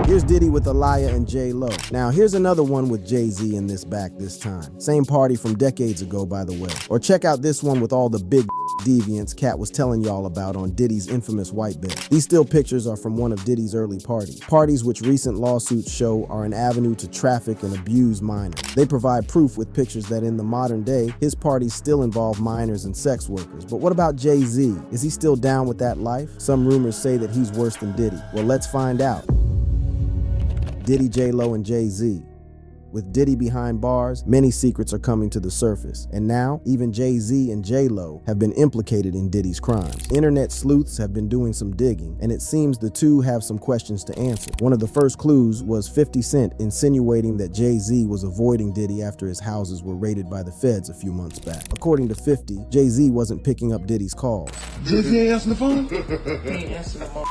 Here's Diddy with Aaliyah and J-Lo. Now, here's another one with Jay-Z in this back this time. Same party from decades ago, by the way. Or check out this one with all the big deviants Cat was telling y'all about on Diddy's infamous white bed. These still pictures are from one of Diddy's early parties. Parties which recent lawsuits show are an avenue to traffic and abuse minors. They provide proof with pictures that in the modern day, his parties still involve minors and sex workers. But what about Jay-Z? Is he still down with that life? Some rumors say that he's worse than Diddy. Well, let's find out. Diddy, J-Lo, and Jay-Z. With Diddy behind bars, many secrets are coming to the surface. And now, even Jay-Z and J-Lo have been implicated in Diddy's crimes. Internet sleuths have been doing some digging, and it seems the two have some questions to answer. One of the first clues was 50 Cent insinuating that Jay-Z was avoiding Diddy after his houses were raided by the feds a few months back. According to 50, Jay-Z wasn't picking up Diddy's calls. Jay-Z ain't answering the phone? He ain't answering the phone.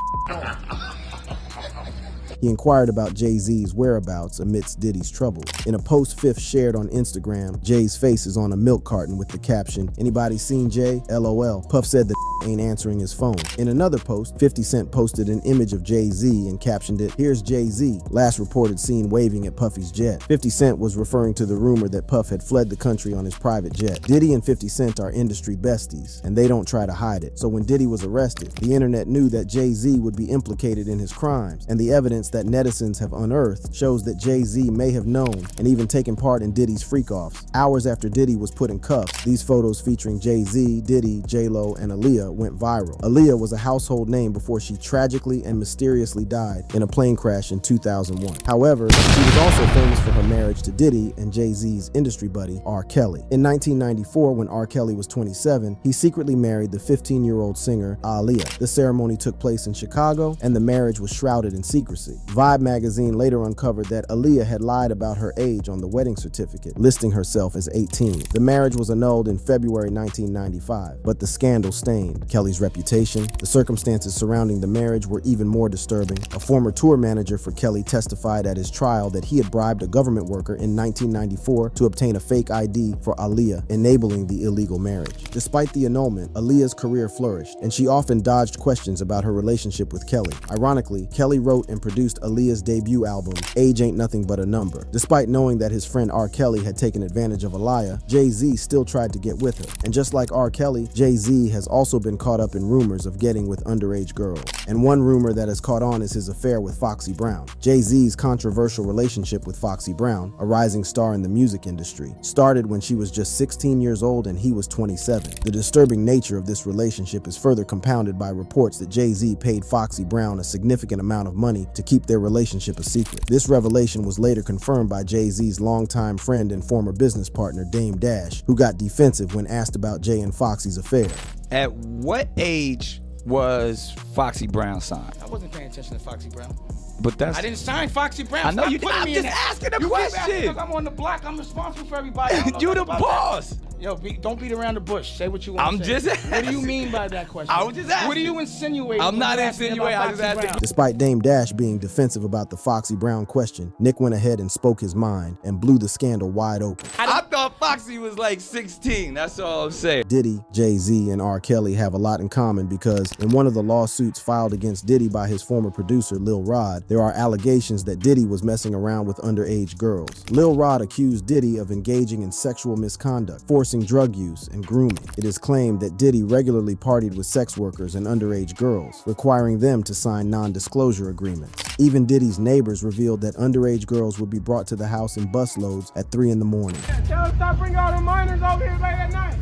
He inquired about Jay-Z's whereabouts amidst Diddy's troubles. In a post Fifth shared on Instagram, Jay's face is on a milk carton with the caption, "Anybody seen Jay? LOL." Puff said the ain't answering his phone. In another post, 50 Cent posted an image of Jay-Z and captioned it, "Here's Jay-Z, last reported seen waving at Puffy's jet." 50 Cent was referring to the rumor that Puff had fled the country on his private jet. Diddy and 50 Cent are industry besties, and they don't try to hide it. So when Diddy was arrested, the internet knew that Jay-Z would be implicated in his crimes, and the evidence that netizens have unearthed shows that Jay-Z may have known and even taken part in Diddy's freak-offs. Hours after Diddy was put in cuffs, these photos featuring Jay-Z, Diddy, J-Lo, and Aaliyah went viral. Aaliyah was a household name before she tragically and mysteriously died in a plane crash in 2001. However, she was also famous for her marriage to Diddy and Jay-Z's industry buddy, R. Kelly. In 1994, when R. Kelly was 27, he secretly married the 15-year-old singer Aaliyah. The ceremony took place in Chicago, and the marriage was shrouded in secrecy. Vibe magazine later uncovered that Aaliyah had lied about her age on the wedding certificate, listing herself as 18. The marriage was annulled in February 1995, but the scandal stained Kelly's reputation. The circumstances surrounding the marriage were even more disturbing. A former tour manager for Kelly testified at his trial that he had bribed a government worker in 1994 to obtain a fake ID for Aaliyah, enabling the illegal marriage. Despite the annulment, Aaliyah's career flourished, and she often dodged questions about her relationship with Kelly. Ironically, Kelly wrote and produced Aaliyah's debut album, Age Ain't Nothing But a Number. Despite knowing that his friend R. Kelly had taken advantage of Aaliyah, Jay-Z still tried to get with her. And just like R. Kelly, Jay-Z has also been caught up in rumors of getting with underage girls. And one rumor that has caught on is his affair with Foxy Brown. Jay-Z's controversial relationship with Foxy Brown, a rising star in the music industry, started when she was just 16 years old and he was 27. The disturbing nature of this relationship is further compounded by reports that Jay-Z paid Foxy Brown a significant amount of money to keep their relationship a secret. This revelation was later confirmed by Jay-Z's longtime friend and former business partner, Dame Dash, who got defensive when asked about Jay and Foxy's affair. At what age was Foxy Brown signed? I wasn't paying attention to Foxy Brown. But that's... I didn't sign Foxy Brown. I know Stop you did. putting I'm me in just that. asking a You keep asking question. because I'm on the block. I'm responsible for everybody. I don't know You the nothing about boss. that. Yo, don't beat around the bush. Say what you want I'm to say. just What do you asking. mean by that question? I was just asking. What are you insinuating? I'm when not you ask me insinuating. about I was Foxy asking. Brown? Despite Dame Dash being defensive about the Foxy Brown question, Nick went ahead and spoke his mind and blew the scandal wide open. I thought Foxy was like 16. That's all I'm saying. Diddy, Jay-Z, and R. Kelly have a lot in common because in one of the lawsuits filed against Diddy by his former producer, Lil Rod, there are allegations that Diddy was messing around with underage girls. Lil Rod accused Diddy of engaging in sexual misconduct, forcing drug use, and grooming. It is claimed that Diddy regularly partied with sex workers and underage girls, requiring them to sign non-disclosure agreements. Even Diddy's neighbors revealed that underage girls would be brought to the house in bus loads at 3 in the morning. Tell them stop bringing all the minors over here late at night.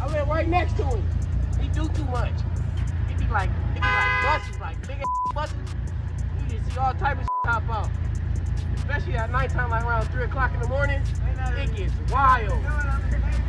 I live right next to him. He do too much. He be like buses, like big ass buses. You just see all type of shit pop out. Especially at nighttime, like around 3 o'clock in the morning. It gets wild.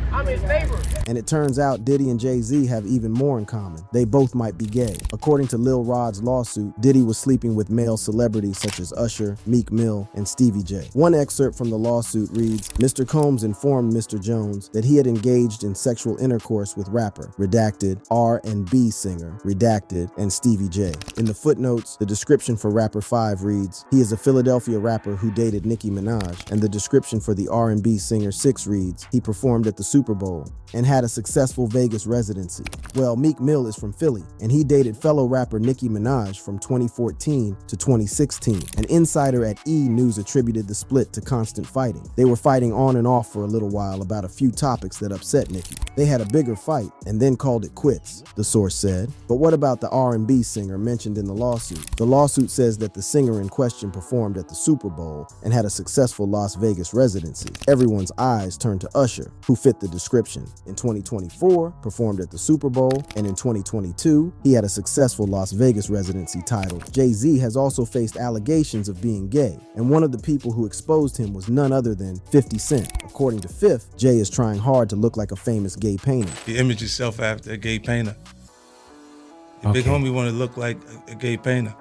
I'm his neighbor. And it turns out Diddy and Jay-Z have even more in common. They both might be gay. According to Lil Rod's lawsuit, Diddy was sleeping with male celebrities such as Usher, Meek Mill, and Stevie J. One excerpt from the lawsuit reads, Mr. Combs informed Mr. Jones that he had engaged in sexual intercourse with rapper, redacted, R&B singer, redacted, and Stevie J. In the footnotes, the description for Rapper 5 reads, he is a Philadelphia rapper who who dated Nicki Minaj, and the description for the R&B singer Six reads, he performed at the Super Bowl and had a successful Vegas residency. Well, Meek Mill is from Philly, and he dated fellow rapper Nicki Minaj from 2014 to 2016. An insider at E! News attributed the split to constant fighting. They were fighting on and off for a little while about a few topics that upset Nicki. They had a bigger fight and then called it quits, the source said. But what about the R&B singer mentioned in the lawsuit? The lawsuit says that the singer in question performed at the Super Bowl and had a successful Las Vegas residency. Everyone's eyes turned to Usher, who fit the description. In 2024, performed at the Super Bowl, and in 2022, he had a successful Las Vegas residency titled. Jay-Z has also faced allegations of being gay, and one of the people who exposed him was none other than 50 Cent. According to Fifth, Jay is trying hard to look like a famous gay painter. You image yourself after a gay painter. Your big homie want to look like a gay painter.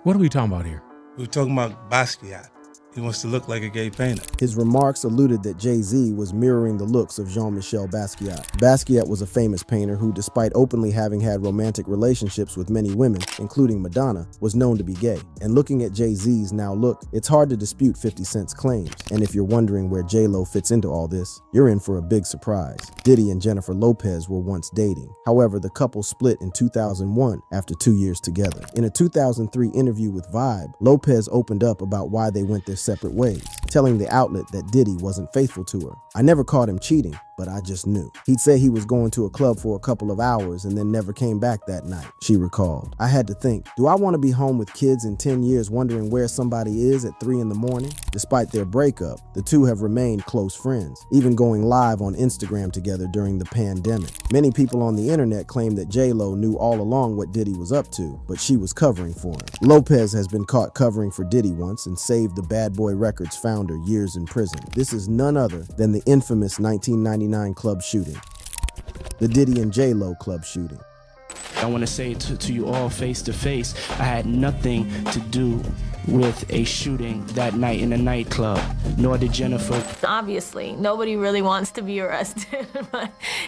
What are we talking about here? We're talking about Basquiat. He wants to look like a gay painter. His remarks alluded that Jay-Z was mirroring the looks of Jean-Michel Basquiat. Basquiat was a famous painter who, despite openly having had romantic relationships with many women, including Madonna, was known to be gay. And looking at Jay-Z's now look, it's hard to dispute 50 Cent's claims. And if you're wondering where J-Lo fits into all this, you're in for a big surprise. Diddy and Jennifer Lopez were once dating. However, the couple split in 2001 after 2 years together. In a 2003 interview with Vibe, Lopez opened up about why they went their separate ways, telling the outlet that Diddy wasn't faithful to her. I never caught him cheating, but I just knew. He'd say he was going to a club for a couple of hours and then never came back that night, she recalled. I had to think, do I want to be home with kids in 10 years wondering where somebody is at 3 in the morning? Despite their breakup, the two have remained close friends, even going live on Instagram together during the pandemic. Many people on the internet claim that J-Lo knew all along what Diddy was up to, but she was covering for him. Lopez has been caught covering for Diddy once and saved the Bad Boy Records founder years in prison. This is none other than the infamous 1999 club shooting, the Diddy and J-Lo club shooting. I want to say to you all face to face, I had nothing to do with a shooting that night in a nightclub, nor did Jennifer. Obviously, nobody really wants to be arrested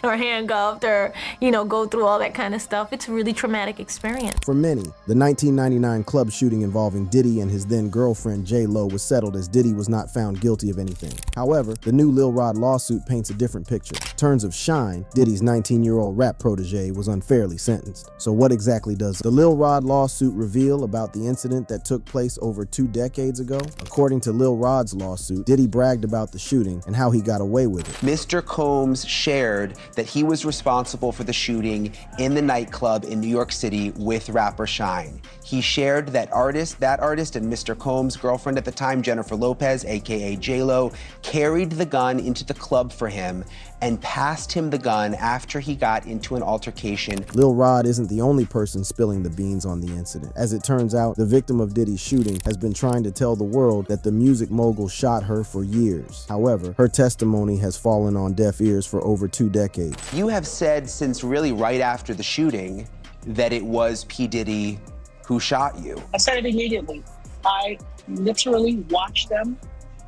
or handcuffed or, go through all that kind of stuff. It's a really traumatic experience. For many, the 1999 club shooting involving Diddy and his then girlfriend J-Lo was settled as Diddy was not found guilty of anything. However, the new Lil Rod lawsuit paints a different picture. In terms of shine, Diddy's 19-year-old rap protege was unfairly sentenced. So what exactly does the Lil Rod lawsuit reveal about the incident that took place over 2 decades ago? According to Lil Rod's lawsuit, Diddy bragged about the shooting and how he got away with it. Mr. Combs shared that he was responsible for the shooting in the nightclub in New York City with rapper Shine. He shared that artist and Mr. Combs' girlfriend at the time, Jennifer Lopez, aka J-Lo, carried the gun into the club for him and passed him the gun after he got into an altercation. Lil Rod isn't the only person spilling the beans on the incident. As it turns out, the victim of Diddy's shooting has been trying to tell the world that the music mogul shot her for years. However, her testimony has fallen on deaf ears for over 2 decades. You have said since really right after the shooting that it was P. Diddy who shot you. I said it immediately. I literally watched them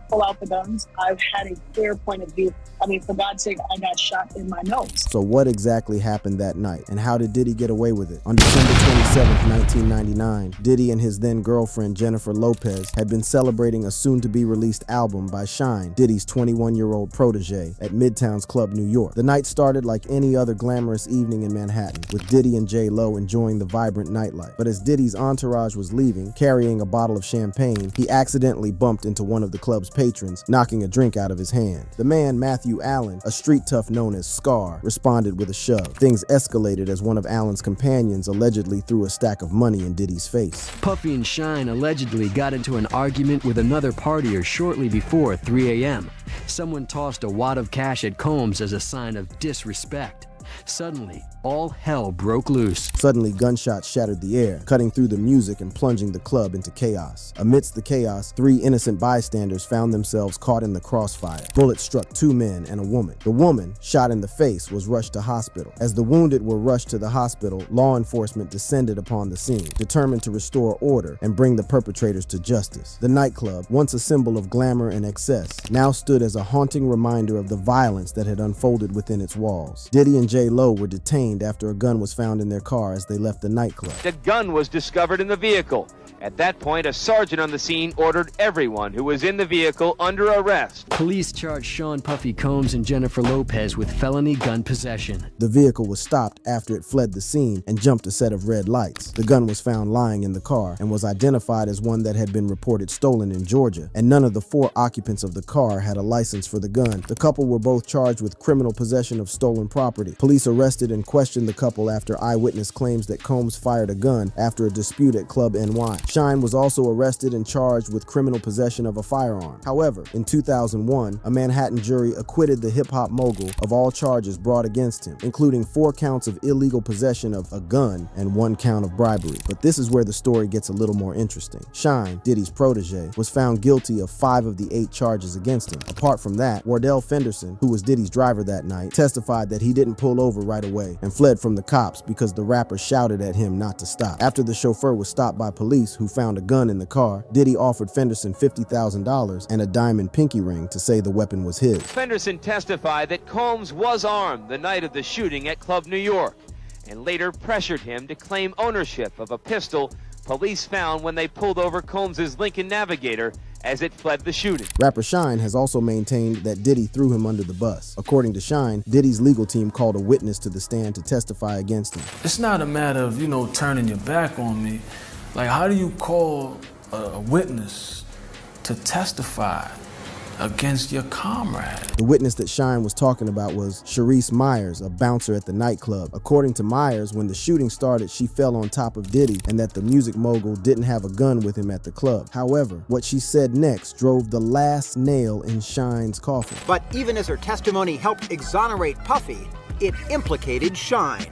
pull out the guns. I've had a clear point of view. I mean, for God's sake, I got shot in my nose. So what exactly happened that night, and how did Diddy get away with it? On December 27th, 1999, Diddy and his then girlfriend Jennifer Lopez had been celebrating a soon-to-be-released album by Shine, Diddy's 21-year-old protege, at Midtown's Club New York. The night started like any other glamorous evening in Manhattan, with Diddy and J-Lo enjoying the vibrant nightlife. But as Diddy's entourage was leaving, carrying a bottle of champagne, he accidentally bumped into one of the club's patrons, knocking a drink out of his hand. The man, Matthew Allen, a street tough known as Scar, responded with a shove. Things escalated as one of Allen's companions allegedly threw a stack of money in Diddy's face. Puffy and Shine allegedly got into an argument with another partier shortly before 3 a.m. Someone tossed a wad of cash at Combs as a sign of disrespect. Suddenly, all hell broke loose. Suddenly, gunshots shattered the air, cutting through the music and plunging the club into chaos. Amidst the chaos, 3 innocent bystanders found themselves caught in the crossfire. Bullets struck 2 men and a woman. The woman, shot in the face, was rushed to hospital. As the wounded were rushed to the hospital, law enforcement descended upon the scene, determined to restore order and bring the perpetrators to justice. The nightclub, once a symbol of glamour and excess, now stood as a haunting reminder of the violence that had unfolded within its walls. Diddy and J-Lo were detained after a gun was found in their car as they left the nightclub. The gun was discovered in the vehicle. At that point, a sergeant on the scene ordered everyone who was in the vehicle under arrest. Police charged Sean Puffy Combs and Jennifer Lopez with felony gun possession. The vehicle was stopped after it fled the scene and jumped a set of red lights. The gun was found lying in the car and was identified as one that had been reported stolen in Georgia, and none of the 4 occupants of the car had a license for the gun. The couple were both charged with criminal possession of stolen property. Police arrested and questioned the couple after eyewitness claims that Combs fired a gun after a dispute at Club NY. Shine was also arrested and charged with criminal possession of a firearm. However, in 2001, a Manhattan jury acquitted the hip-hop mogul of all charges brought against him, including 4 counts of illegal possession of a gun and 1 count of bribery. But this is where the story gets a little more interesting. Shine, Diddy's protege, was found guilty of 5 of the 8 charges against him. Apart from that, Wardell Fenderson, who was Diddy's driver that night, testified that he didn't pull over right away and fled from the cops because the rapper shouted at him not to stop. After the chauffeur was stopped by police who found a gun in the car, Diddy offered Fenderson $50,000 and a diamond pinky ring to say the weapon was his. Fenderson testified that Combs was armed the night of the shooting at Club New York and later pressured him to claim ownership of a pistol police found when they pulled over Combs' Lincoln Navigator as it fled the shooting. Rapper Shine has also maintained that Diddy threw him under the bus. According to Shine, Diddy's legal team called a witness to the stand to testify against him. It's not a matter of, turning your back on me. Like, how do you call a witness to testify against your comrade? The witness that Shine was talking about was Sharice Myers, a bouncer at the nightclub. According to Myers, when the shooting started, she fell on top of Diddy and that the music mogul didn't have a gun with him at the club. However, what she said next drove the last nail in Shine's coffin. But even as her testimony helped exonerate Puffy, it implicated Shine.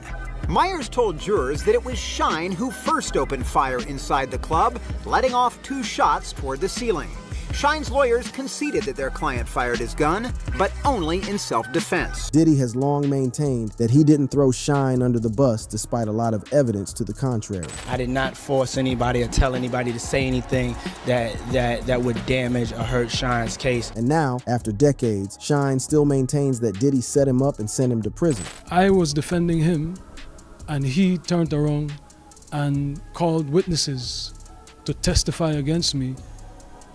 Myers told jurors that it was Shine who first opened fire inside the club, letting off 2 shots toward the ceiling. Shine's lawyers conceded that their client fired his gun, but only in self-defense. Diddy has long maintained that he didn't throw Shine under the bus despite a lot of evidence to the contrary. I did not force anybody or tell anybody to say anything that would damage or hurt Shine's case. And now, after decades, Shine still maintains that Diddy set him up and sent him to prison. I was defending him, and he turned around and called witnesses to testify against me.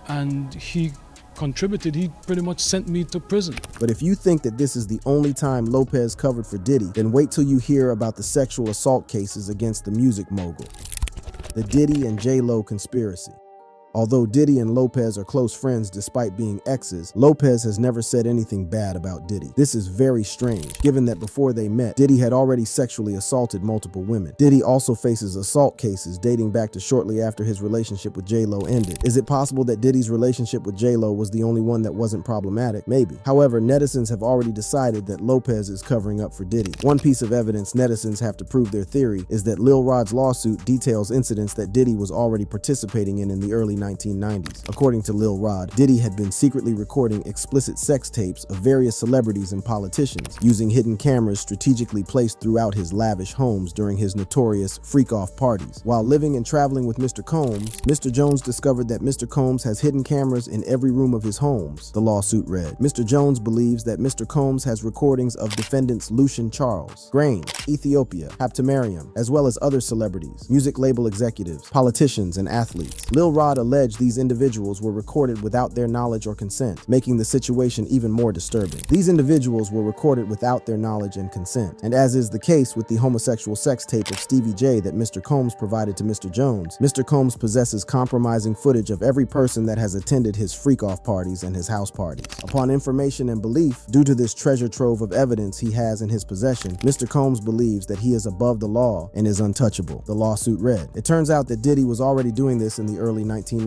And he contributed. He pretty much sent me to prison. But if you think that this is the only time Lopez covered for Diddy, then wait till you hear about the sexual assault cases against the music mogul. The Diddy and J-Lo conspiracy. Although Diddy and Lopez are close friends despite being exes, Lopez has never said anything bad about Diddy. This is very strange, given that before they met, Diddy had already sexually assaulted multiple women. Diddy also faces assault cases dating back to shortly after his relationship with J-Lo ended. Is it possible that Diddy's relationship with J-Lo was the only one that wasn't problematic? Maybe. However, netizens have already decided that Lopez is covering up for Diddy. One piece of evidence netizens have to prove their theory is that Lil Rod's lawsuit details incidents that Diddy was already participating in the early 1990s. According to Lil Rod, Diddy had been secretly recording explicit sex tapes of various celebrities and politicians, using hidden cameras strategically placed throughout his lavish homes during his notorious freak-off parties. While living and traveling with Mr. Combs, Mr. Jones discovered that Mr. Combs has hidden cameras in every room of his homes, the lawsuit read. Mr. Jones believes that Mr. Combs has recordings of defendants Lucian Charles, Grange, Ethiopia, Haptomariam, as well as other celebrities, music label executives, politicians, and athletes. Lil Rod alleged these individuals were recorded without their knowledge or consent, making the situation even more disturbing. These individuals were recorded without their knowledge and consent, and as is the case with the homosexual sex tape of Stevie J that Mr. Combs provided to Mr. Jones, Mr. Combs possesses compromising footage of every person that has attended his freak-off parties and his house parties. Upon information and belief, due to this treasure trove of evidence he has in his possession, Mr. Combs believes that he is above the law and is untouchable, the lawsuit read. It turns out that Diddy was already doing this in the early 1990s.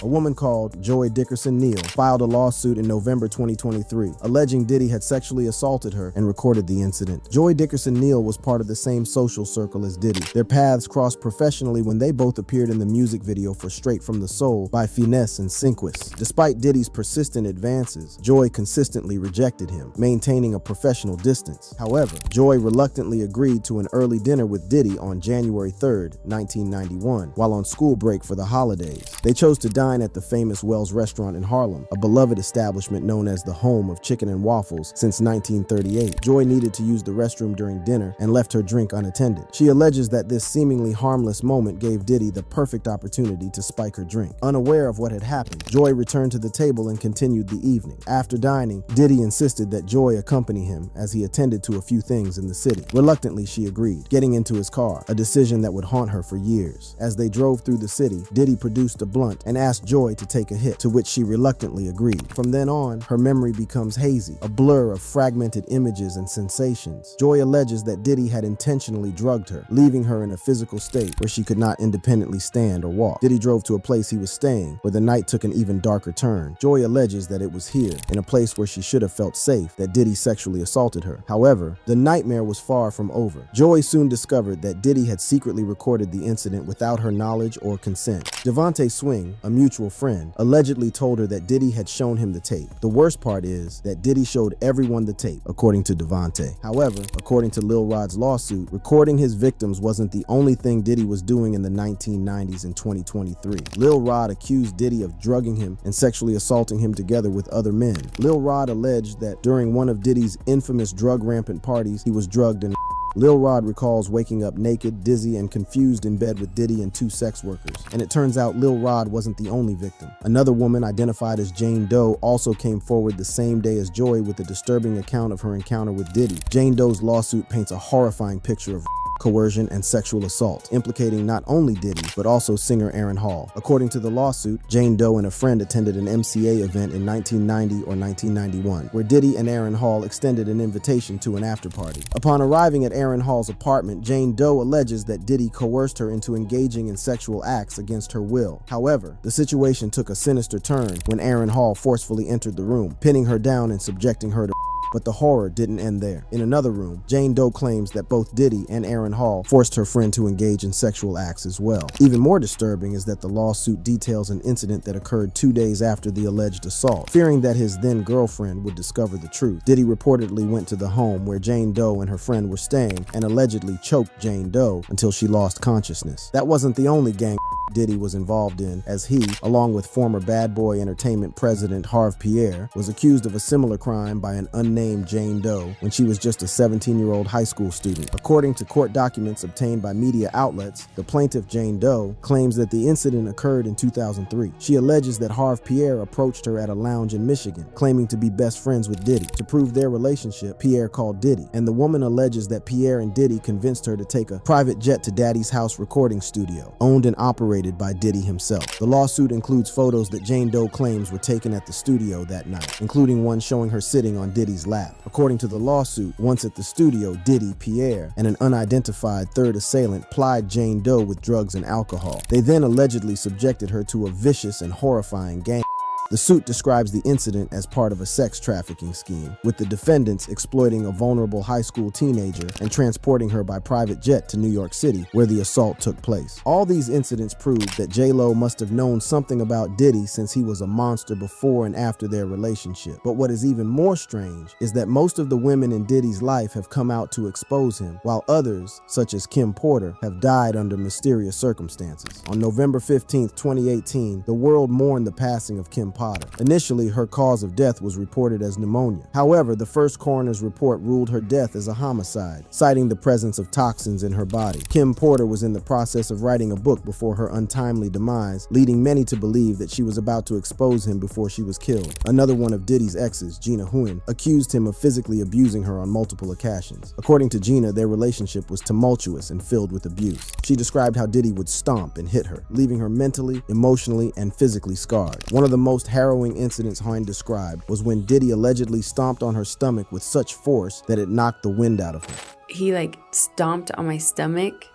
A woman called Joy Dickerson Neal filed a lawsuit in November 2023, alleging Diddy had sexually assaulted her and recorded the incident. Joy Dickerson Neal was part of the same social circle as Diddy. Their paths crossed professionally when they both appeared in the music video for Straight from the Soul by Finesse and Sinquis. Despite Diddy's persistent advances, Joy consistently rejected him, maintaining a professional distance. However, Joy reluctantly agreed to an early dinner with Diddy on January 3rd, 1991, while on school break for the holidays. They chose to dine at the famous Wells restaurant in Harlem, a beloved establishment known as the home of chicken and waffles since 1938. Joy needed to use the restroom during dinner and left her drink unattended. She alleges that this seemingly harmless moment gave Diddy the perfect opportunity to spike her drink. Unaware of what had happened, Joy returned to the table and continued the evening. After dining, Diddy insisted that Joy accompany him as he attended to a few things in the city. Reluctantly, she agreed, getting into his car, a decision that would haunt her for years. As they drove through the city, Diddy produced a blunt and asked Joy to take a hit, to which she reluctantly agreed. From then on, her memory becomes hazy, a blur of fragmented images and sensations. Joy alleges that Diddy had intentionally drugged her, leaving her in a physical state where she could not independently stand or walk. Diddy drove to a place he was staying, where the night took an even darker turn. Joy alleges that it was here, in a place where she should have felt safe, that Diddy sexually assaulted her. However, the nightmare was far from over. Joy soon discovered that Diddy had secretly recorded the incident without her knowledge or consent. Devontae Swing, a mutual friend, allegedly told her that Diddy had shown him the tape. The worst part is that Diddy showed everyone the tape, according to Devontae. However, according to Lil Rod's lawsuit, recording his victims wasn't the only thing Diddy was doing in the 1990s and 2023. Lil Rod accused Diddy of drugging him and sexually assaulting him together with other men. Lil Rod alleged that during one of Diddy's infamous drug-rampant parties, he was drugged and Lil Rod recalls waking up naked, dizzy, and confused in bed with Diddy and two sex workers. And it turns out Lil Rod wasn't the only victim. Another woman, identified as Jane Doe, also came forward the same day as Joy with a disturbing account of her encounter with Diddy. Jane Doe's lawsuit paints a horrifying picture of coercion, and sexual assault, implicating not only Diddy, but also singer Aaron Hall. According to the lawsuit, Jane Doe and a friend attended an MCA event in 1990 or 1991, where Diddy and Aaron Hall extended an invitation to an after-party. Upon arriving at Aaron Hall's apartment, Jane Doe alleges that Diddy coerced her into engaging in sexual acts against her will. However, the situation took a sinister turn when Aaron Hall forcefully entered the room, pinning her down and subjecting her to but the horror didn't end there. In another room, Jane Doe claims that both Diddy and Aaron Hall forced her friend to engage in sexual acts as well. Even more disturbing is that the lawsuit details an incident that occurred 2 days after the alleged assault. Fearing that his then girlfriend would discover the truth, Diddy reportedly went to the home where Jane Doe and her friend were staying and allegedly choked Jane Doe until she lost consciousness. That wasn't the only gang Diddy was involved in, as he, along with former Bad Boy Entertainment president Harve Pierre, was accused of a similar crime by an unnamed Jane Doe when she was just a 17-year-old high school student. According to court documents obtained by media outlets, the plaintiff Jane Doe claims that the incident occurred in 2003. She alleges that Harve Pierre approached her at a lounge in Michigan, claiming to be best friends with Diddy. To prove their relationship, Pierre called Diddy, and the woman alleges that Pierre and Diddy convinced her to take a private jet to Daddy's house recording studio, owned and operated by Diddy himself. The lawsuit includes photos that Jane Doe claims were taken at the studio that night, including one showing her sitting on Diddy's lap. According to the lawsuit, once at the studio, Diddy, Pierre, and an unidentified third assailant plied Jane Doe with drugs and alcohol. They then allegedly subjected her to a vicious and horrifying gang. The suit describes the incident as part of a sex trafficking scheme, with the defendants exploiting a vulnerable high school teenager and transporting her by private jet to New York City, where the assault took place. All these incidents prove that J-Lo must have known something about Diddy since he was a monster before and after their relationship. But what is even more strange is that most of the women in Diddy's life have come out to expose him, while others, such as Kim Porter, have died under mysterious circumstances. On November 15, 2018, the world mourned the passing of Kim Potter. Initially, her cause of death was reported as pneumonia. However, the first coroner's report ruled her death as a homicide, citing the presence of toxins in her body. Kim Porter was in the process of writing a book before her untimely demise, leading many to believe that she was about to expose him before she was killed. Another one of Diddy's exes, Gina Huyn, accused him of physically abusing her on multiple occasions. According to Gina, their relationship was tumultuous and filled with abuse. She described how Diddy would stomp and hit her, leaving her mentally, emotionally, and physically scarred. One of the most harrowing incidents Huyn described was when Diddy allegedly stomped on her stomach with such force that it knocked the wind out of her. He stomped on my stomach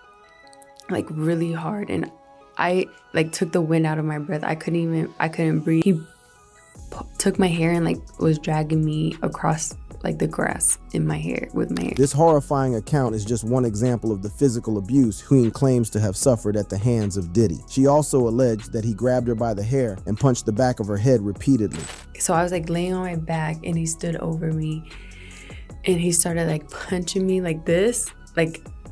really hard, and I took the wind out of my breath. I couldn't breathe. He took my hair and was dragging me across the grass in my hair with my hair. This horrifying account is just one example of the physical abuse Huyn claims to have suffered at the hands of Diddy. She also alleged that he grabbed her by the hair and punched the back of her head repeatedly. So I was laying on my back, and he stood over me and he started punching me like this,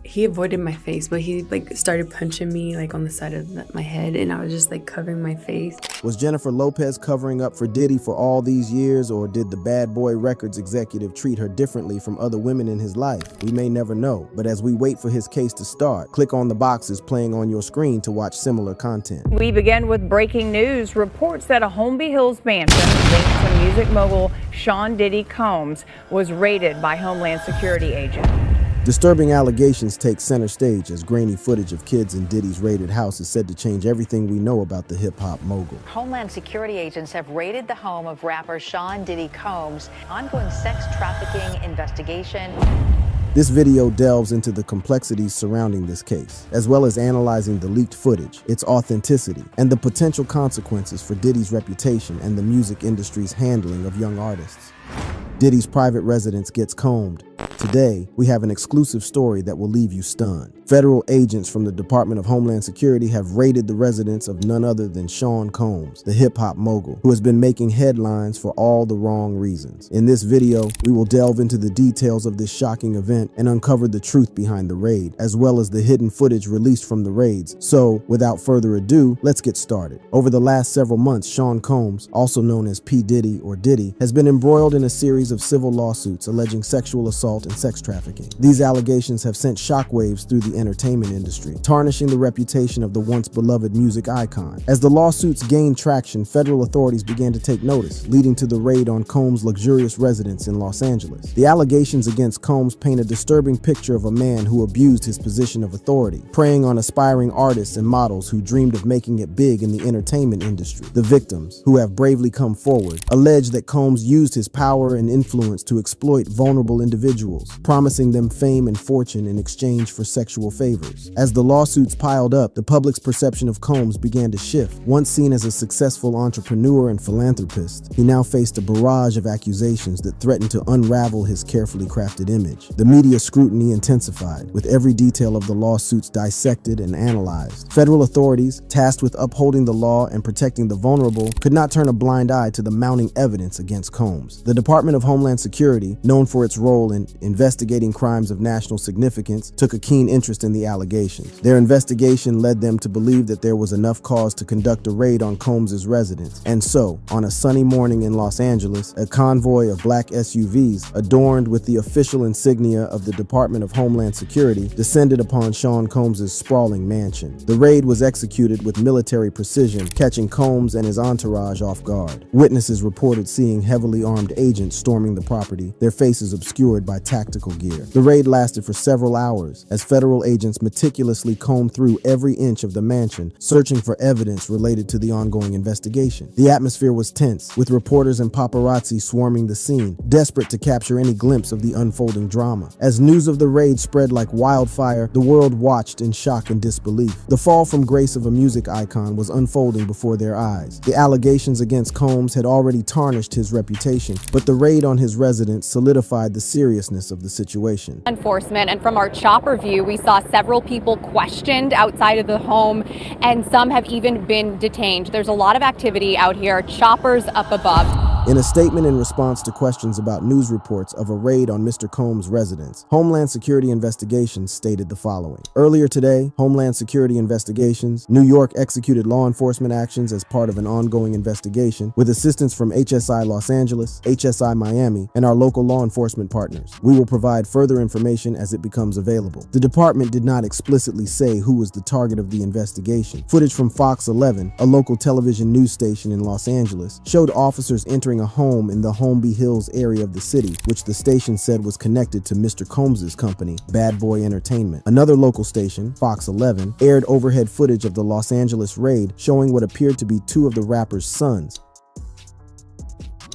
he avoided my face, but he like started punching me like on the side of my head, and I was just like covering my face. Was Jennifer Lopez covering up for Diddy for all these years, or did the Bad Boy Records executive treat her differently from other women in his life? We may never know, but as we wait for his case to start, click on the boxes playing on your screen to watch similar content. We begin with breaking news. Reports that a Holmby Hills mansion linked to music mogul Sean Diddy Combs was raided by Homeland Security agents. Disturbing allegations take center stage as grainy footage of kids in Diddy's raided house is said to change everything we know about the hip-hop mogul. Homeland Security agents have raided the home of rapper Sean Diddy Combs. Ongoing sex trafficking investigation. This video delves into the complexities surrounding this case, as well as analyzing the leaked footage, its authenticity, and the potential consequences for Diddy's reputation and the music industry's handling of young artists. Diddy's private residence gets combed. Today, we have an exclusive story that will leave you stunned. Federal agents from the Department of Homeland Security have raided the residence of none other than Sean Combs, the hip-hop mogul, who has been making headlines for all the wrong reasons. In this video, we will delve into the details of this shocking event and uncover the truth behind the raid, as well as the hidden footage released from the raids. So, without further ado, let's get started. Over the last several months, Sean Combs, also known as P. Diddy or Diddy, has been embroiled in a series of civil lawsuits alleging sexual assault and sex trafficking. These allegations have sent shockwaves through the entertainment industry, tarnishing the reputation of the once beloved music icon. As the lawsuits gained traction, federal authorities began to take notice, leading to the raid on Combs' luxurious residence in Los Angeles. The allegations against Combs paint a disturbing picture of a man who abused his position of authority, preying on aspiring artists and models who dreamed of making it big in the entertainment industry. The victims, who have bravely come forward, allege that Combs used his power and influence to exploit vulnerable individuals, promising them fame and fortune in exchange for sexual favors. As the lawsuits piled up, the public's perception of Combs began to shift. Once seen as a successful entrepreneur and philanthropist, he now faced a barrage of accusations that threatened to unravel his carefully crafted image. The media scrutiny intensified, with every detail of the lawsuits dissected and analyzed. Federal authorities, tasked with upholding the law and protecting the vulnerable, could not turn a blind eye to the mounting evidence against Combs. The Department of Homeland Security, known for its role in investigating crimes of national significance, took a keen interest in the allegations. Their investigation led them to believe that there was enough cause to conduct a raid on Combs' residence. And so, on a sunny morning in Los Angeles, a convoy of black SUVs, adorned with the official insignia of the Department of Homeland Security, descended upon Sean Combs' sprawling mansion. The raid was executed with military precision, catching Combs and his entourage off guard. Witnesses reported seeing heavily armed agents storming the property, their faces obscured by tactical gear. The raid lasted for several hours as federal agents meticulously combed through every inch of the mansion, searching for evidence related to the ongoing investigation. The atmosphere was tense, with reporters and paparazzi swarming the scene, desperate to capture any glimpse of the unfolding drama. As news of the raid spread like wildfire, the world watched in shock and disbelief. The fall from grace of a music icon was unfolding before their eyes. The allegations against Combs had already tarnished his reputation, but the raid on his residence solidified the seriousness of the situation. Enforcement, and from our chopper view, we saw several people questioned outside of the home, and some have even been detained. There's a lot of activity out here, choppers up above. In a statement in response to questions about news reports of a raid on Mr. Combs' residence, Homeland Security Investigations stated the following. Earlier today, Homeland Security Investigations, New York executed law enforcement actions as part of an ongoing investigation with assistance from HSI Los Angeles, HSI Miami, and our local law enforcement partners. We will provide further information as it becomes available. The department did not explicitly say who was the target of the investigation. Footage from Fox 11, a local television news station in Los Angeles, showed officers entering a home in the Holmby Hills area of the city, which the station said was connected to Mr. Combs' company, Bad Boy Entertainment. Another local station, Fox 11, aired overhead footage of the Los Angeles raid showing what appeared to be two of the rapper's sons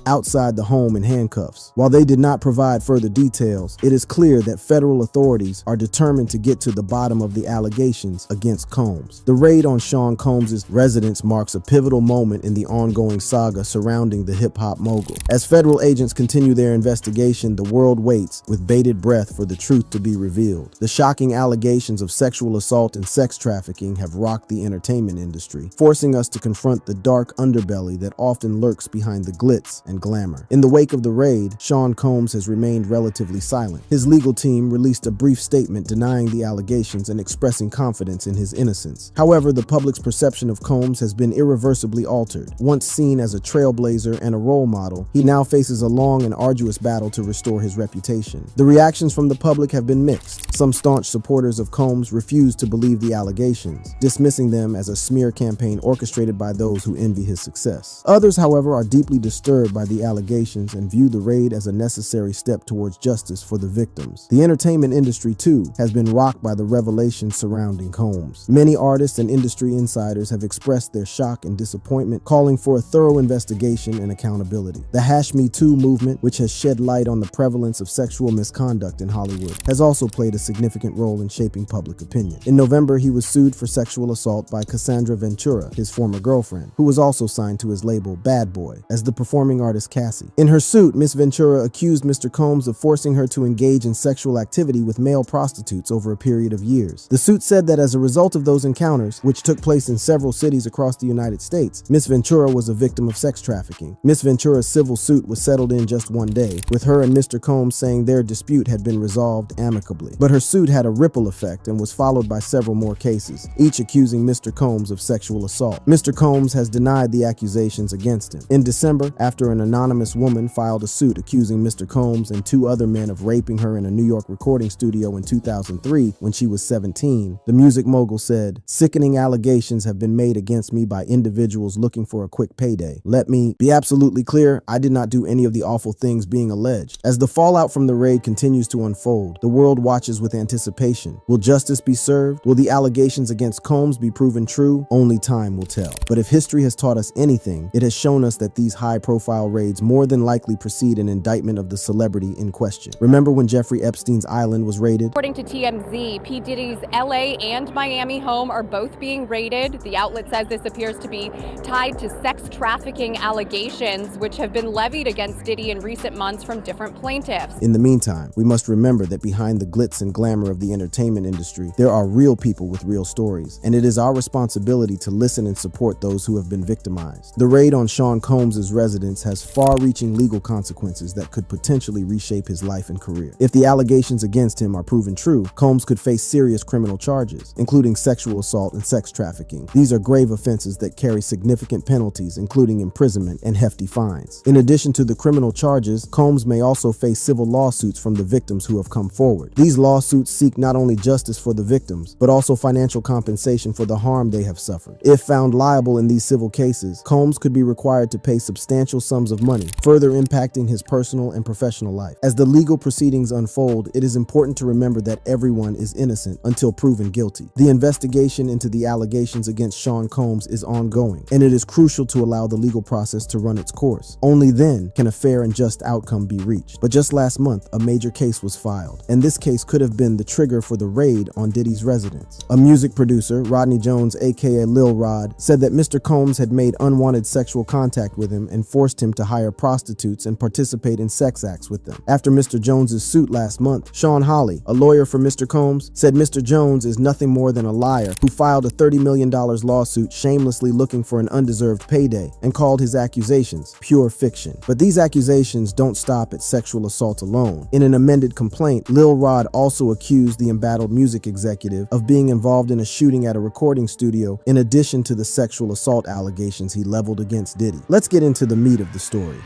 outside the home in handcuffs. While they did not provide further details, it is clear that federal authorities are determined to get to the bottom of the allegations against Combs. The raid on Sean Combs' residence marks a pivotal moment in the ongoing saga surrounding the hip-hop mogul. As federal agents continue their investigation, the world waits with bated breath for the truth to be revealed. The shocking allegations of sexual assault and sex trafficking have rocked the entertainment industry, forcing us to confront the dark underbelly that often lurks behind the glitz and and glamour. In the wake of the raid, Sean Combs has remained relatively silent. His legal team released a brief statement denying the allegations and expressing confidence in his innocence. However, the public's perception of Combs has been irreversibly altered. Once seen as a trailblazer and a role model, he now faces a long and arduous battle to restore his reputation. The reactions from the public have been mixed. Some staunch supporters of Combs refuse to believe the allegations, dismissing them as a smear campaign orchestrated by those who envy his success. Others, however, are deeply disturbed by the allegations and view the raid as a necessary step towards justice for the victims. The entertainment industry, too, has been rocked by the revelations surrounding Combs. Many artists and industry insiders have expressed their shock and disappointment, calling for a thorough investigation and accountability. The #MeToo movement, which has shed light on the prevalence of sexual misconduct in Hollywood, has also played a significant role in shaping public opinion. In November, he was sued for sexual assault by Cassandra Ventura, his former girlfriend, who was also signed to his label Bad Boy as the performing artist Cassie. In her suit, Miss Ventura accused Mr. Combs of forcing her to engage in sexual activity with male prostitutes over a period of years. The suit said that as a result of those encounters, which took place in several cities across the United States, Miss Ventura was a victim of sex trafficking. Miss Ventura's civil suit was settled in just one day, with her and Mr. Combs saying their dispute had been resolved amicably. But her suit had a ripple effect and was followed by several more cases, each accusing Mr. Combs of sexual assault. Mr. Combs has denied the accusations against him. In December, after an anonymous woman filed a suit accusing Mr. Combs and 2 other men of raping her in a New York recording studio in 2003 when she was 17, the music mogul said, "Sickening allegations have been made against me by individuals looking for a quick payday. Let me be absolutely clear, I did not do any of the awful things being alleged." As the fallout from the raid continues to unfold, the world watches with anticipation. Will justice be served? Will the allegations against Combs be proven true? Only time will tell. But if history has taught us anything, it has shown us that these high-profile raids more than likely precede an indictment of the celebrity in question. Remember when Jeffrey Epstein's island was raided? According to TMZ, P. Diddy's LA and Miami home are both being raided. The outlet says this appears to be tied to sex trafficking allegations, which have been levied against Diddy in recent months from different plaintiffs. In the meantime, we must remember that behind the glitz and glamour of the entertainment industry, there are real people with real stories, and it is our responsibility to listen and support those who have been victimized. The raid on Sean Combs' residence has far-reaching legal consequences that could potentially reshape his life and career. If the allegations against him are proven true, Combs could face serious criminal charges, including sexual assault and sex trafficking. These are grave offenses that carry significant penalties, including imprisonment and hefty fines. In addition to the criminal charges, Combs may also face civil lawsuits from the victims who have come forward. These lawsuits seek not only justice for the victims, but also financial compensation for the harm they have suffered. If found liable in these civil cases, Combs could be required to pay substantial sums of money, further impacting his personal and professional life. As the legal proceedings unfold, it is important to remember that everyone is innocent until proven guilty. The investigation into the allegations against Sean Combs is ongoing, and it is crucial to allow the legal process to run its course. Only then can a fair and just outcome be reached. But just last month, a major case was filed, and this case could have been the trigger for the raid on Diddy's residence. A music producer, Rodney Jones, aka Lil Rod, said that Mr. Combs had made unwanted sexual contact with him and forced him to hire prostitutes and participate in sex acts with them. After Mr. Jones's suit last month, Sean Hawley, a lawyer for Mr. Combs, said Mr. Jones is nothing more than a liar who filed a $30 million lawsuit shamelessly looking for an undeserved payday and called his accusations pure fiction. But these accusations don't stop at sexual assault alone. In an amended complaint, Lil Rod also accused the embattled music executive of being involved in a shooting at a recording studio in addition to the sexual assault allegations he leveled against Diddy. Let's get into the meat of the story.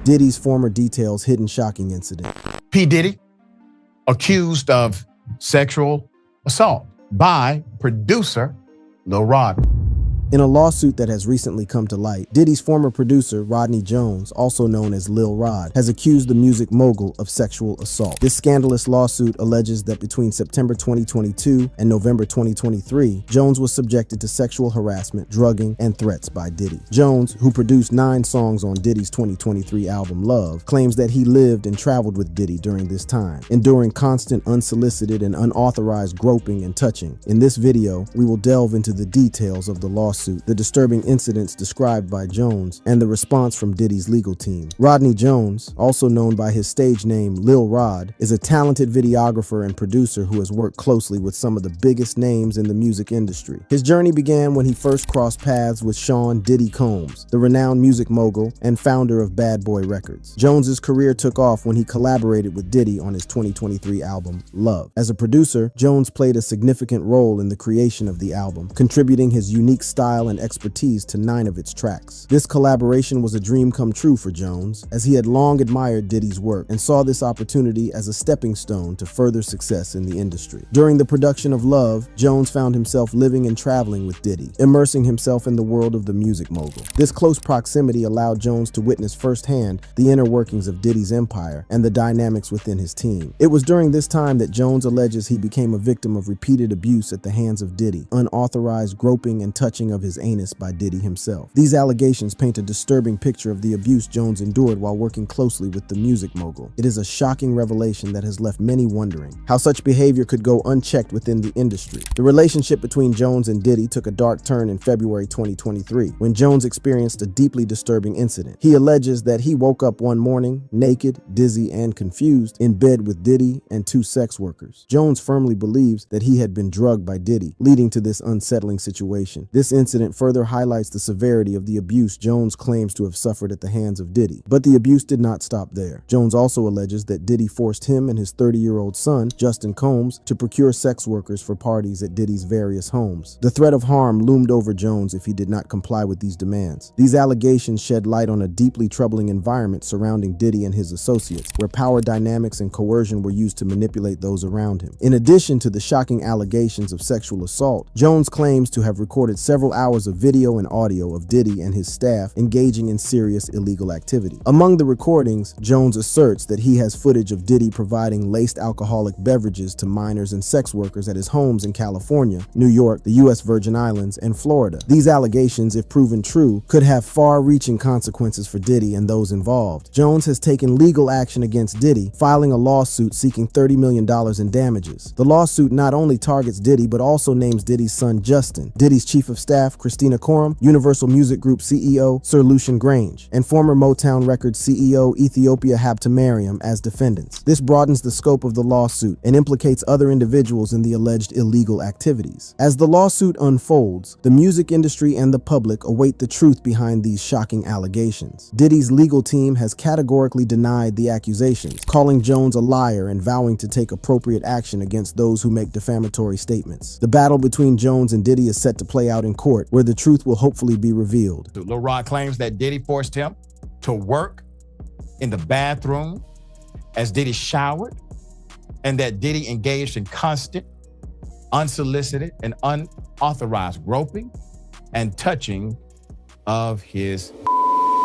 Diddy's former details hidden shocking incident. P. Diddy accused of sexual assault by producer Lil Rod. In a lawsuit that has recently come to light, Diddy's former producer, Rodney Jones, also known as Lil Rod, has accused the music mogul of sexual assault. This scandalous lawsuit alleges that between September 2022 and November 2023, Jones was subjected to sexual harassment, drugging, and threats by Diddy. Jones, who produced 9 songs on Diddy's 2023 album Love, claims that he lived and traveled with Diddy during this time, enduring constant unsolicited and unauthorized groping and touching. In this video, we will delve into the details of the lawsuit lawsuit, the disturbing incidents described by Jones, and the response from Diddy's legal team. Rodney Jones, also known by his stage name Lil Rod, is a talented videographer and producer who has worked closely with some of the biggest names in the music industry. His journey began when he first crossed paths with Sean Diddy Combs, the renowned music mogul and founder of Bad Boy Records. Jones's career took off when he collaborated with Diddy on his 2023 album, Love. As a producer, Jones played a significant role in the creation of the album, contributing his unique style and expertise to 9 of its tracks. This collaboration was a dream come true for Jones, as he had long admired Diddy's work and saw this opportunity as a stepping stone to further success in the industry. During the production of Love, Jones found himself living and traveling with Diddy, immersing himself in the world of the music mogul. This close proximity allowed Jones to witness firsthand the inner workings of Diddy's empire and the dynamics within his team. It was during this time that Jones alleges he became a victim of repeated abuse at the hands of Diddy, unauthorized groping and touching of his anus by Diddy himself. These allegations paint a disturbing picture of the abuse Jones endured while working closely with the music mogul. It is a shocking revelation that has left many wondering how such behavior could go unchecked within the industry. The relationship between Jones and Diddy took a dark turn in February 2023 when Jones experienced a deeply disturbing incident. He alleges that he woke up one morning naked, dizzy, and confused in bed with Diddy and 2 sex workers. Jones firmly believes that he had been drugged by Diddy, leading to this unsettling situation. This incident further highlights the severity of the abuse Jones claims to have suffered at the hands of Diddy. But the abuse did not stop there. Jones also alleges that Diddy forced him and his 30-year-old son, Justin Combs, to procure sex workers for parties at Diddy's various homes. The threat of harm loomed over Jones if he did not comply with these demands. These allegations shed light on a deeply troubling environment surrounding Diddy and his associates, where power dynamics and coercion were used to manipulate those around him. In addition to the shocking allegations of sexual assault, Jones claims to have recorded several hours of video and audio of Diddy and his staff engaging in serious illegal activity. Among the recordings, Jones asserts that he has footage of Diddy providing laced alcoholic beverages to minors and sex workers at his homes in California, New York, the U.S. Virgin Islands, and Florida. These allegations, if proven true, could have far-reaching consequences for Diddy and those involved. Jones has taken legal action against Diddy, filing a lawsuit seeking $30 million in damages. The lawsuit not only targets Diddy, but also names Diddy's son Justin, Diddy's chief of staff Christina Coram, Universal Music Group CEO Sir Lucian Grange, and former Motown Records CEO Ethiopia Habtemariam as defendants. This broadens the scope of the lawsuit and implicates other individuals in the alleged illegal activities. As the lawsuit unfolds, the music industry and the public await the truth behind these shocking allegations. Diddy's legal team has categorically denied the accusations, calling Jones a liar and vowing to take appropriate action against those who make defamatory statements. The battle between Jones and Diddy is set to play out in court, where the truth will hopefully be revealed. Lil Rod claims that Diddy forced him to work in the bathroom as Diddy showered, and that Diddy engaged in constant, unsolicited, and unauthorized groping and touching of his.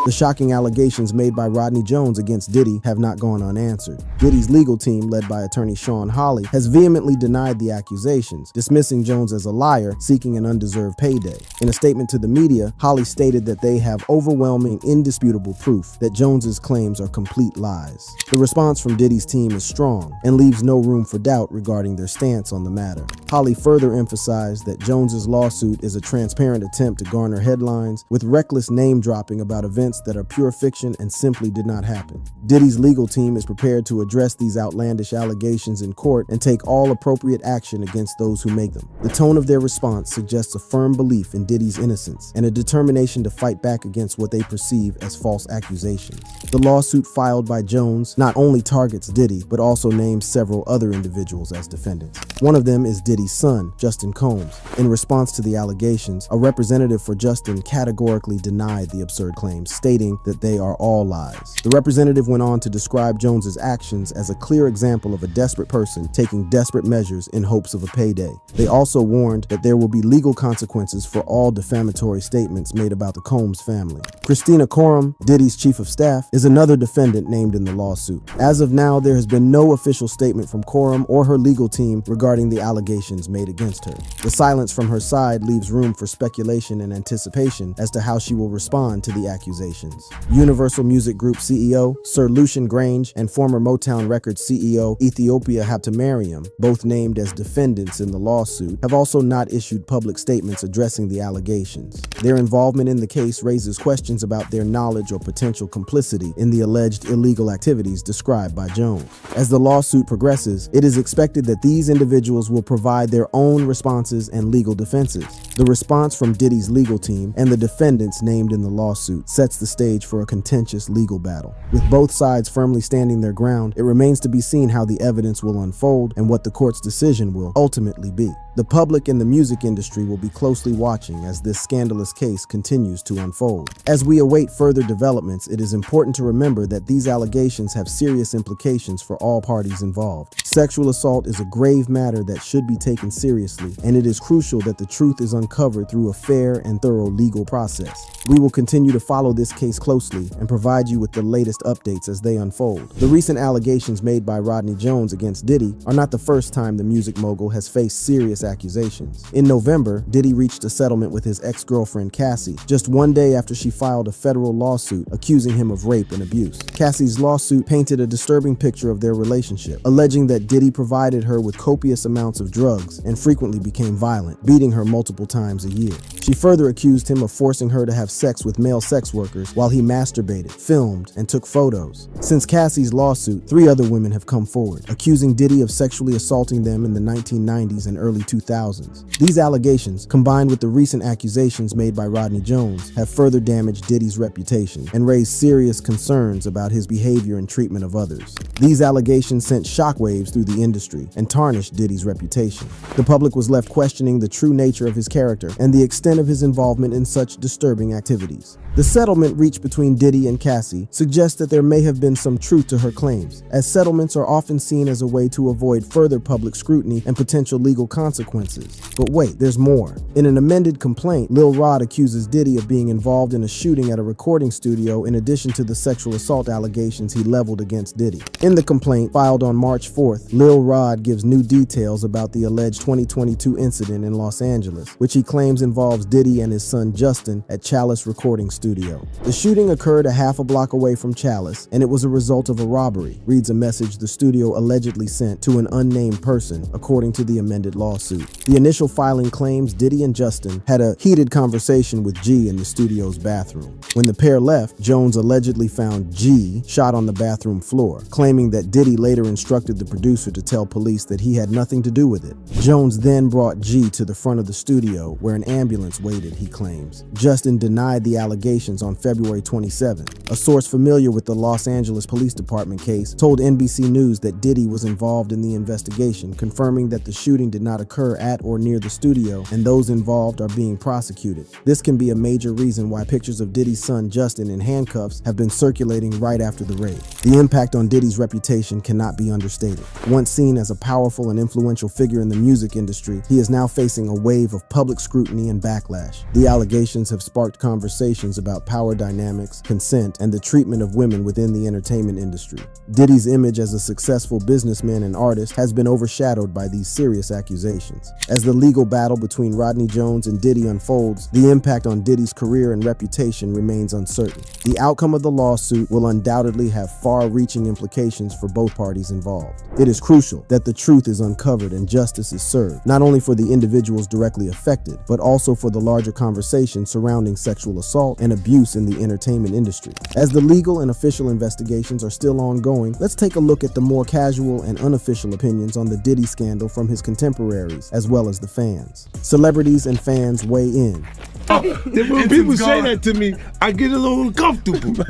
The shocking allegations made by Rodney Jones against Diddy have not gone unanswered. Diddy's legal team, led by attorney Sean Hawley, has vehemently denied the accusations, dismissing Jones as a liar seeking an undeserved payday. In a statement to the media, Hawley stated that they have overwhelming, indisputable proof that Jones's claims are complete lies. The response from Diddy's team is strong and leaves no room for doubt regarding their stance on the matter. Hawley further emphasized that Jones's lawsuit is a transparent attempt to garner headlines with reckless name-dropping about events that are pure fiction and simply did not happen. Diddy's legal team is prepared to address these outlandish allegations in court and take all appropriate action against those who make them. The tone of their response suggests a firm belief in Diddy's innocence and a determination to fight back against what they perceive as false accusations. The lawsuit filed by Jones not only targets Diddy, but also names several other individuals as defendants. One of them is Diddy's son, Justin Combs. In response to the allegations, a representative for Justin categorically denied the absurd claims, stating that they are all lies. The representative went on to describe Jones's actions as a clear example of a desperate person taking desperate measures in hopes of a payday. They also warned that there will be legal consequences for all defamatory statements made about the Combs family. Christina Coram, Diddy's chief of staff, is another defendant named in the lawsuit. As of now, there has been no official statement from Coram or her legal team regarding the allegations made against her. The silence from her side leaves room for speculation and anticipation as to how she will respond to the accusations. allegations. Universal Music Group CEO Sir Lucian Grange and former Motown Records CEO Ethiopia Habtemariam, both named as defendants in the lawsuit, have also not issued public statements addressing the allegations. Their involvement in the case raises questions about their knowledge or potential complicity in the alleged illegal activities described by Jones. As the lawsuit progresses, it is expected that these individuals will provide their own responses and legal defenses. The response from Diddy's legal team and the defendants named in the lawsuit sets the stage for a contentious legal battle. With both sides firmly standing their ground, it remains to be seen how the evidence will unfold and what the court's decision will ultimately be. The public and the music industry will be closely watching as this scandalous case continues to unfold. As we await further developments, it is important to remember that these allegations have serious implications for all parties involved. Sexual assault is a grave matter that should be taken seriously, and it is crucial that the truth is uncovered through a fair and thorough legal process. We will continue to follow this case closely and provide you with the latest updates as they unfold. The recent allegations made by Rodney Jones against Diddy are not the first time the music mogul has faced serious accusations. In November, Diddy reached a settlement with his ex-girlfriend Cassie, just one day after she filed a federal lawsuit accusing him of rape and abuse. Cassie's lawsuit painted a disturbing picture of their relationship, alleging that Diddy provided her with copious amounts of drugs and frequently became violent, beating her multiple times a year. She further accused him of forcing her to have sex with male sex workers while he masturbated, filmed, and took photos. Since Cassie's lawsuit, 3 other women have come forward, accusing Diddy of sexually assaulting them in the 1990s and early 2000s. These allegations, combined with the recent accusations made by Rodney Jones, have further damaged Diddy's reputation and raised serious concerns about his behavior and treatment of others. These allegations sent shockwaves through the industry and tarnished Diddy's reputation. The public was left questioning the true nature of his character and the extent of his involvement in such disturbing activities. The settlement reached between Diddy and Cassie suggests that there may have been some truth to her claims, as settlements are often seen as a way to avoid further public scrutiny and potential legal consequences. But wait, there's more. In an amended complaint, Lil Rod accuses Diddy of being involved in a shooting at a recording studio in addition to the sexual assault allegations he leveled against Diddy. In the complaint, filed on March 4th, Lil Rod gives new details about the alleged 2022 incident in Los Angeles, which he claims involves Diddy and his son Justin at Chalice Recording Studio. The shooting occurred a half a block away from Chalice, and it was a result of a robbery, reads a message the studio allegedly sent to an unnamed person, according to the amended lawsuit. The initial filing claims Diddy and Justin had a heated conversation with G in the studio's bathroom. When the pair left, Jones allegedly found G shot on the bathroom floor, claiming that Diddy later instructed the producer to tell police that he had nothing to do with it. Jones then brought G to the front of the studio, where an ambulance waited, he claims. Justin denied the allegations on February 27. A source familiar with the Los Angeles Police Department case told NBC News that Diddy was involved in the investigation, confirming that the shooting did not occur at or near the studio and those involved are being prosecuted. This can be a major reason why pictures of Diddy's son Justin in handcuffs have been circulating right after the raid. The impact on Diddy's reputation cannot be understated. Once seen as a powerful and influential figure in the music industry, he is now facing a wave of public scrutiny and backlash. The allegations have sparked conversations about power dynamics, consent, and the treatment of women within the entertainment industry. Diddy's image as a successful businessman and artist has been overshadowed by these serious accusations. As the legal battle between Rodney Jones and Diddy unfolds, the impact on Diddy's career and reputation remains uncertain. The outcome of the lawsuit will undoubtedly have far-reaching implications for both parties involved. It is crucial that the truth is uncovered and justice is served, not only for the individuals directly affected, but also for the larger conversation surrounding sexual assault and abuse in the entertainment industry. As the legal and official investigations are still ongoing, let's take a look at the more casual and unofficial opinions on the Diddy scandal from his contemporaries, as well as the fans. Celebrities and fans weigh in. When people say that to me, I get a little uncomfortable.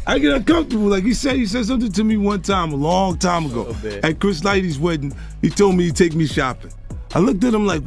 I get uncomfortable. Like he said something to me one time, a long time ago, at Chris Lighty's wedding. He told me he'd take me shopping. I looked at him like,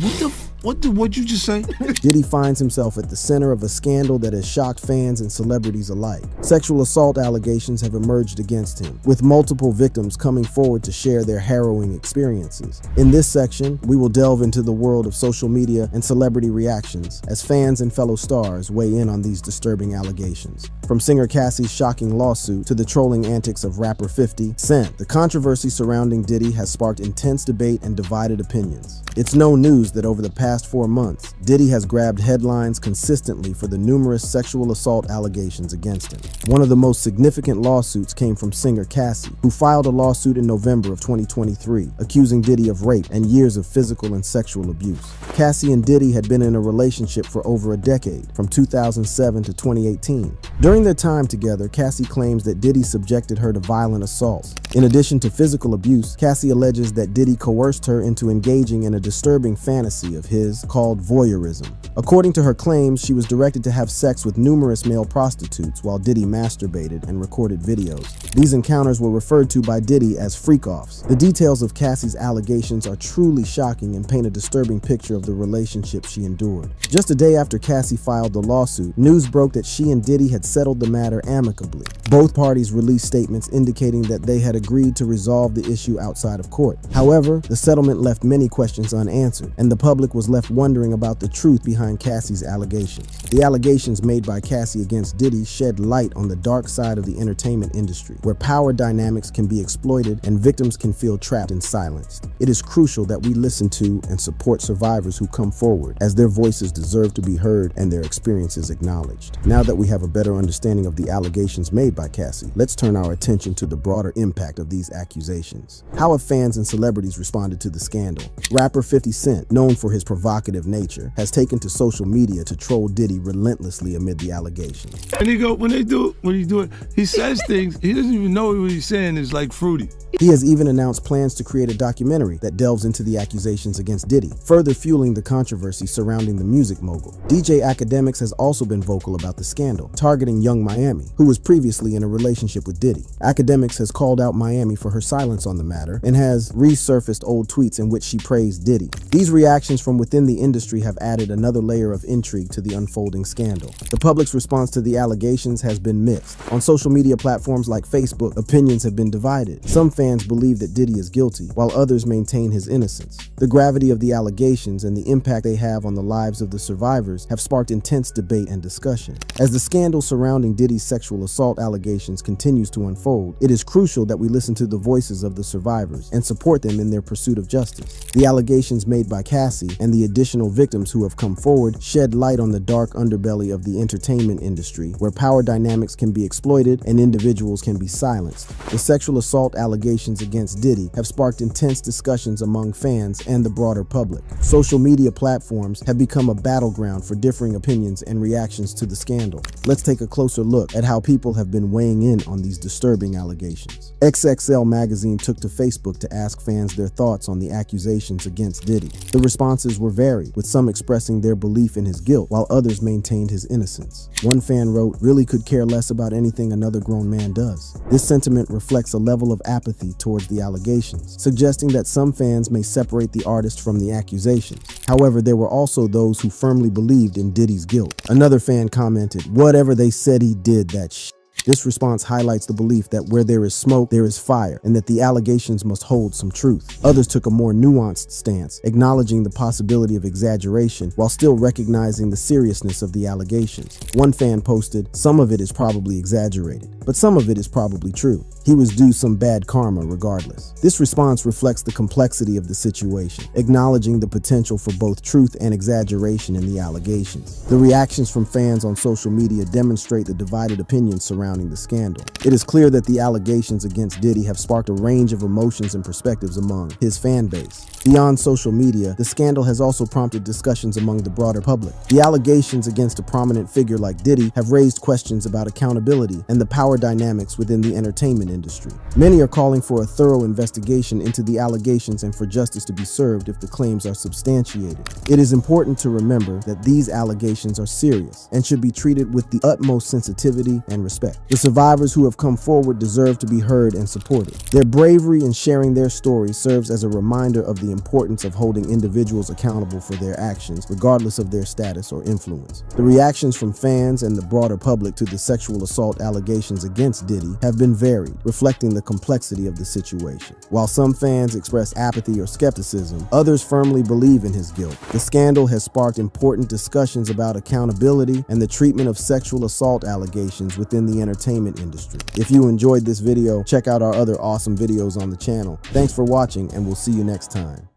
what'd you just say? Diddy finds himself at the center of a scandal that has shocked fans and celebrities alike. Sexual assault allegations have emerged against him, with multiple victims coming forward to share their harrowing experiences. In this section, we will delve into the world of social media and celebrity reactions as fans and fellow stars weigh in on these disturbing allegations. From singer Cassie's shocking lawsuit to the trolling antics of rapper 50 Cent, the controversy surrounding Diddy has sparked intense debate and divided opinions. It's no news that over the past past 4 months, Diddy has grabbed headlines consistently for the numerous sexual assault allegations against him. One of the most significant lawsuits came from singer Cassie, who filed a lawsuit in November of 2023, accusing Diddy of rape and years of physical and sexual abuse. Cassie and Diddy had been in a relationship for over a decade, from 2007 to 2018. During their time together, Cassie claims that Diddy subjected her to violent assaults. In addition to physical abuse, Cassie alleges that Diddy coerced her into engaging in a disturbing fantasy of his called voyeurism. According to her claims, she was directed to have sex with numerous male prostitutes while Diddy masturbated and recorded videos. These encounters were referred to by Diddy as freak-offs. The details of Cassie's allegations are truly shocking and paint a disturbing picture of the relationship she endured. Just a day after Cassie filed the lawsuit, news broke that she and Diddy had settled the matter amicably. Both parties released statements indicating that they had agreed to resolve the issue outside of court. However, the settlement left many questions unanswered, and the public was left wondering about the truth behind Cassie's allegations. The allegations made by Cassie against Diddy shed light on the dark side of the entertainment industry, where power dynamics can be exploited and victims can feel trapped and silenced. It is crucial that we listen to and support survivors who come forward, as their voices deserve to be heard and their experiences acknowledged. Now that we have a better understanding of the allegations made by Cassie, let's turn our attention to the broader impact of these accusations. How have fans and celebrities responded to the scandal? Rapper 50 Cent, known for his provocative nature, has taken to social media to troll Diddy relentlessly amid the allegations. And when he do it, he says things, he doesn't even know what he's saying is like fruity. He has even announced plans to create a documentary that delves into the accusations against Diddy, further fueling the controversy surrounding the music mogul. DJ Academics has also been vocal about the scandal, targeting Young Miami, who was previously in a relationship with Diddy. Academics has called out Miami for her silence on the matter and has resurfaced old tweets in which she praised Diddy. These reactions from within the industry have added another layer of intrigue to the unfolding scandal. The public's response to the allegations has been mixed. On social media platforms like Facebook, opinions have been divided. Some fans believe that Diddy is guilty, while others maintain his innocence. The gravity of the allegations and the impact they have on the lives of the survivors have sparked intense debate and discussion. As the scandal surrounding Diddy's sexual assault allegations continues to unfold, it is crucial that we listen to the voices of the survivors and support them in their pursuit of justice. The allegations made by Cassie and the additional victims who have come forward shed light on the dark underbelly of the entertainment industry, where power dynamics can be exploited and individuals can be silenced. The sexual assault allegations against Diddy have sparked intense discussions among fans and the broader public. Social media platforms have become a battleground for differing opinions and reactions to the scandal. Let's take a closer look at how people have been weighing in on these disturbing allegations. XXL magazine took to Facebook to ask fans their thoughts on the accusations against Diddy. The responses were varied, with some expressing their belief in his guilt, while others maintained his innocence. One fan wrote, "Really could care less about anything another grown man does." This sentiment reflects a level of apathy towards the allegations, suggesting that some fans may separate the artist from the accusations. However, there were also those who firmly believed in Diddy's guilt. Another fan commented, "Whatever they said he did, that shit." This response highlights the belief that where there is smoke, there is fire, and that the allegations must hold some truth. Others took a more nuanced stance, acknowledging the possibility of exaggeration while still recognizing the seriousness of the allegations. One fan posted, "Some of it is probably exaggerated, but some of it is probably true. He was due some bad karma regardless." This response reflects the complexity of the situation, acknowledging the potential for both truth and exaggeration in the allegations. The reactions from fans on social media demonstrate the divided opinions surrounding the scandal. It is clear that the allegations against Diddy have sparked a range of emotions and perspectives among his fan base. Beyond social media, the scandal has also prompted discussions among the broader public. The allegations against a prominent figure like Diddy have raised questions about accountability and the power dynamics within the entertainment industry. Many are calling for a thorough investigation into the allegations and for justice to be served if the claims are substantiated. It is important to remember that these allegations are serious and should be treated with the utmost sensitivity and respect. The survivors who have come forward deserve to be heard and supported. Their bravery in sharing their stories serves as a reminder of the importance of holding individuals accountable for their actions, regardless of their status or influence. The reactions from fans and the broader public to the sexual assault allegations against Diddy have been varied, reflecting the complexity of the situation. While some fans express apathy or skepticism, others firmly believe in his guilt. The scandal has sparked important discussions about accountability and the treatment of sexual assault allegations within the entertainment industry. If you enjoyed this video, check out our other awesome videos on the channel. Thanks for watching, and we'll see you next time.